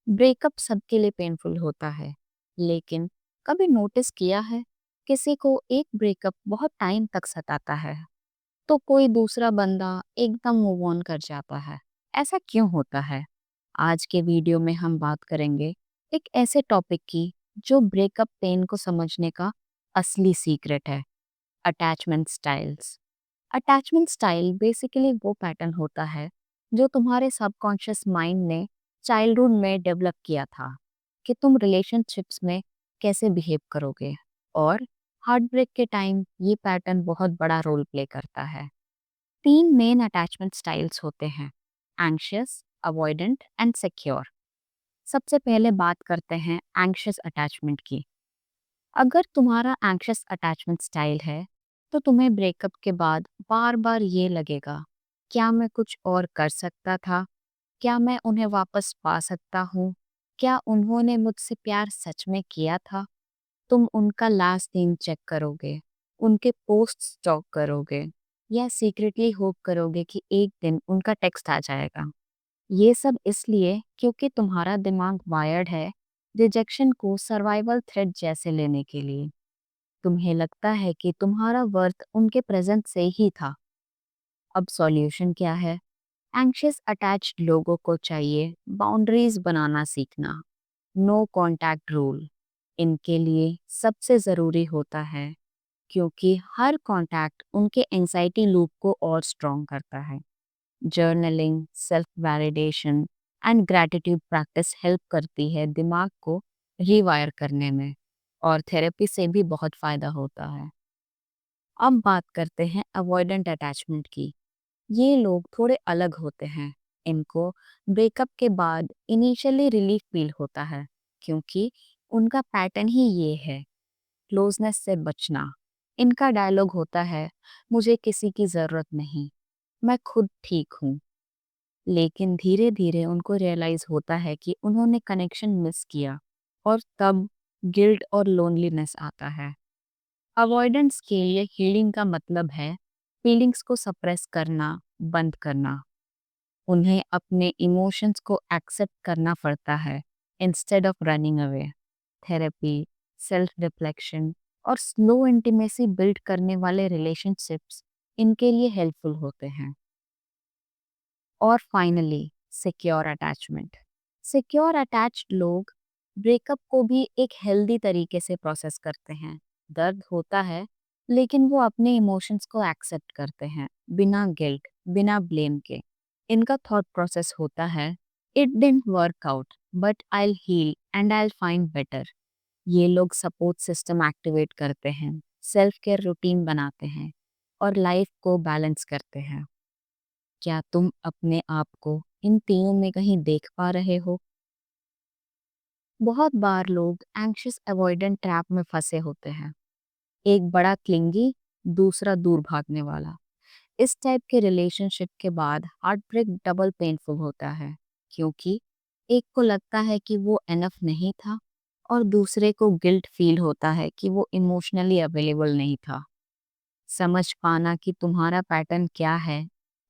Breakup सबके लिए painful होता है, लेकिन कभी नोटिस किया है किसी को एक ब्रेकअप बहुत टाइम तक सताता है तो कोई दूसरा बंदा एकदम मूव ऑन कर जाता है। ऐसा क्यों होता है? आज के वीडियो में हम बात करेंगे एक ऐसे टॉपिक की जो ब्रेकअप पेन को समझने का असली सीक्रेट है। Attachment styles. Attachment style basically वो पैटर्न होता है जो तुम्हारे सबकॉन्शियस माइंड ने चाइल्डहुड में डेवलप किया था कि तुम रिलेशनशिप्स में कैसे बिहेव करोगे, और हार्ट ब्रेक के टाइम ये पैटर्न बहुत बड़ा रोल प्ले करता है। तीन मेन अटैचमेंट स्टाइल्स होते हैं: एंग्शियस, अवॉइडेंट एंड सिक्योर। सबसे पहले बात करते हैं एंग्शियस अटैचमेंट की। अगर तुम्हारा एंग्शियस अटैचमेंट स्टाइल है तो तुम्हें ब्रेकअप के बाद बार बार ये लगेगा, क्या मैं कुछ और कर सकता था, क्या मैं उन्हें वापस पा सकता हूँ, क्या उन्होंने मुझसे प्यार सच में किया था। तुम उनका लास्ट सीन चेक करोगे, उनके पोस्ट स्टॉक करोगे, या सीक्रेटली होप करोगे कि एक दिन उनका टेक्स्ट आ जाएगा। ये सब इसलिए क्योंकि तुम्हारा दिमाग वायर्ड है रिजेक्शन को सर्वाइवल थ्रेट जैसे लेने के लिए। तुम्हें लगता है कि तुम्हारा वर्थ उनके प्रेजेंस से ही था। अब सॉल्यूशन क्या है? एंग्शियस अटैच्ड लोगों को चाहिए बाउंड्रीज बनाना सीखना। नो कांटेक्ट रूल इनके लिए सबसे ज़रूरी होता है, क्योंकि हर कांटेक्ट उनके एंजाइटी लूप को और स्ट्रॉन्ग करता है। Journaling, self validation and gratitude practice help करती है दिमाग को रीवायर करने में, और थेरेपी से भी बहुत फ़ायदा होता है। अब बात करते हैं अवॉइडेंट अटैचमेंट की। ये लोग थोड़े अलग होते हैं। इनको ब्रेकअप के बाद इनिशियली रिलीफ फील होता है, क्योंकि उनका पैटर्न ही ये है, क्लोजनेस से बचना। इनका डायलॉग होता है, मुझे किसी की ज़रूरत नहीं, मैं खुद ठीक हूँ। लेकिन धीरे धीरे उनको रियलाइज होता है कि उन्होंने कनेक्शन मिस किया, और तब गिल्ट और लोनलीनेस आता है। अवॉइडेंस के लिए हीलिंग का मतलब है फीलिंग्स को सप्रेस करना बंद करना। उन्हें अपने इमोशंस को एक्सेप्ट करना पड़ता है instead of running away. Therapy, self reflection और स्लो इंटीमेसी बिल्ड करने वाले रिलेशनशिप्स इनके लिए हेल्पफुल होते हैं। और finally, secure attachment. Secure attached लोग ब्रेकअप को भी एक हेल्दी तरीके से प्रोसेस करते हैं। दर्द होता है, लेकिन वो अपने इमोशंस को एक्सेप्ट करते हैं बिना गिल्ट, बिना ब्लेम के। इनका थॉट प्रोसेस होता है, it didn't work out but I will heal and I will find better. ये लोग सपोर्ट सिस्टम एक्टिवेट करते हैं, सेल्फ केयर रूटीन बनाते हैं और लाइफ को बैलेंस करते हैं। क्या तुम अपने आप को इन तीनों में कहीं देख पा रहे हो? बहुत बार लोग एंग्शियस अवॉइडेंट ट्रैप में फंसे होते हैं। एक बड़ा क्लिंगी, दूसरा दूर भागने वाला। इस टाइप के रिलेशनशिप के बाद हार्ट ब्रेक डबल पेनफुल होता है, क्योंकि एक को लगता है कि वो एनफ नहीं था, और दूसरे को गिल्ट फील होता है कि वो इमोशनली अवेलेबल नहीं था। समझ पाना कि तुम्हारा पैटर्न क्या है,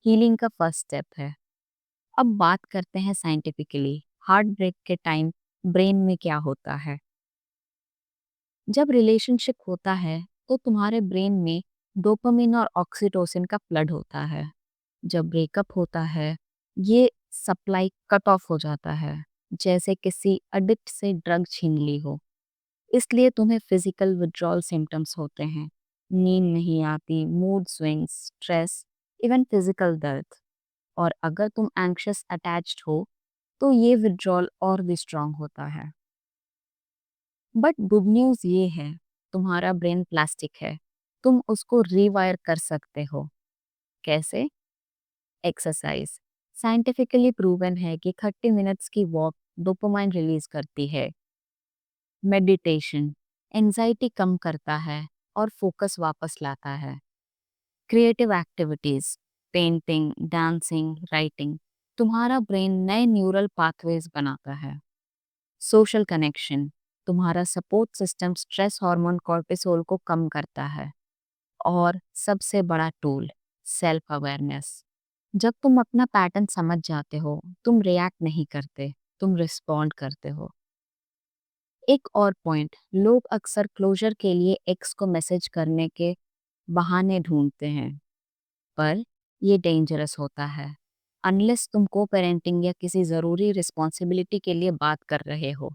हीलिंग का फर्स्ट स्टेप है। अब बात करते हैं साइंटिफिकली, हार्ट ब्रेक के टाइम ब्रेन में क्या होता है। जब रिलेशनशिप होता है तो तुम्हारे ब्रेन में डोपामिन और ऑक्सीटोसिन का फ्लड होता है। जब ब्रेकअप होता है, ये सप्लाई कट ऑफ हो जाता है, जैसे किसी अडिक्ट से ड्रग छीन ली हो। इसलिए तुम्हें फिजिकल विड्रॉल सिम्टम्स होते हैं, नींद नहीं आती, mood swings, stress, even physical दर्द। और अगर तुम एंग्शियस अटैच्ड हो तो ये विड्रॉल और भी स्ट्रांग होता है। बट गुड न्यूज़ ये है, तुम्हारा ब्रेन प्लास्टिक है, तुम उसको रीवायर कर सकते हो। कैसे? एक्सरसाइज। साइंटिफिकली प्रूवन है कि 30 मिनट्स की वॉक डोपामाइन रिलीज करती है। मेडिटेशन एंजाइटी कम करता है और फोकस वापस लाता है। Creative activities, painting, dancing, writing, तुम्हारा ब्रेन नए न्यूरल पाथवेज बनाता है। सोशल कनेक्शन, तुम्हारा support system stress hormone cortisol को कम करता है। और सबसे बड़ा टूल, सेल्फ अवेयरनेस। जब तुम अपना पैटर्न समझ जाते हो, तुम रिएक्ट नहीं करते, तुम रिस्पॉन्ड करते हो। एक और पॉइंट, लोग अक्सर क्लोजर के लिए एक्स को मैसेज करने के बहाने ढूंढते हैं, पर ये डेंजरस होता है अनलेस तुम को पेरेंटिंग या किसी ज़रूरी रिस्पॉन्सिबिलिटी के लिए बात कर रहे हो।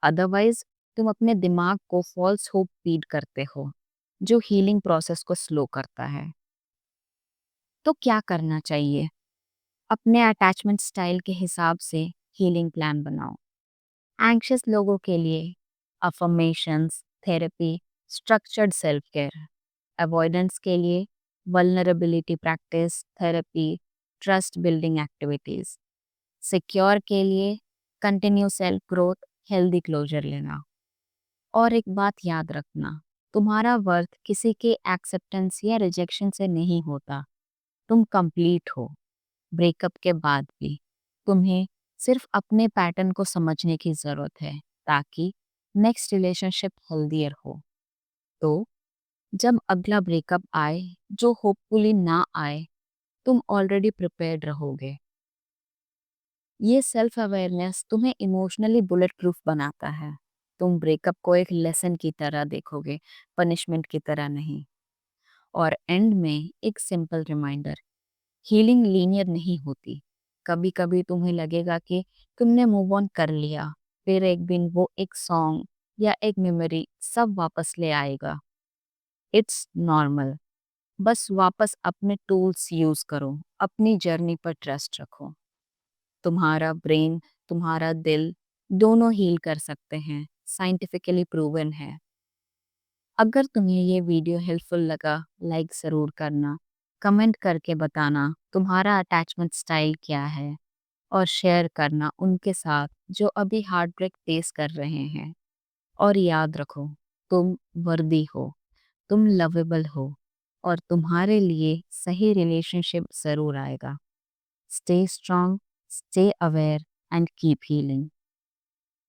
अदरवाइज तुम अपने दिमाग को फॉल्स होप फीड करते हो, जो हीलिंग प्रोसेस को स्लो करता है। तो क्या करना चाहिए? अपने अटैचमेंट स्टाइल के हिसाब से हीलिंग प्लान बनाओ। एंग्शियस लोगों के लिए affirmations, therapy, structured self care. Avoidance के लिए vulnerability practice, therapy, trust building activities. Secure के लिए continue self growth, healthy closure लेना। और एक बात याद रखना, तुम्हारा वर्थ किसी के एक्सेप्टेंस या रिजेक्शन से नहीं होता। तुम कंप्लीट हो। ब्रेकअप के बाद भी तुम्हें सिर्फ अपने पैटर्न को समझने की ज़रूरत है, ताकि नेक्स्ट रिलेशनशिप हेल्दियर हो। तो जब अगला ब्रेकअप आए, जो होपफुली ना आए, तुम ऑलरेडी प्रिपेयर्ड रहोगे। ये सेल्फ अवेयरनेस तुम्हें इमोशनली बुलेट प्रूफ बनाता है। तुम ब्रेकअप को एक लेसन की तरह देखोगे, पनिशमेंट की तरह नहीं। और एंड में एक सिंपल रिमाइंडर, हीलिंग लीनियर नहीं होती। कभी कभी तुम्हें लगेगा कि तुमने मूव ऑन कर लिया, फिर एक दिन वो एक सॉन्ग या एक मेमोरी सब वापस ले आएगा। It's normal. बस वापस अपने टूल्स यूज करो, अपनी जर्नी पर ट्रस्ट रखो। तुम्हारा ब्रेन, तुम्हारा दिल दोनों हील कर सकते हैं, साइंटिफिकली प्रूवन है। अगर तुम्हें ये वीडियो हेल्पफुल लगा, लाइक ज़रूर करना, कमेंट करके बताना तुम्हारा अटैचमेंट स्टाइल क्या है, और शेयर करना उनके साथ जो अभी हार्ट ब्रेक फेस कर रहे हैं। और याद रखो, तुम वर्दी हो, तुम लवेबल हो, और तुम्हारे लिए सही रिलेशनशिप ज़रूर आएगा। Stay strong, stay aware, and keep healing.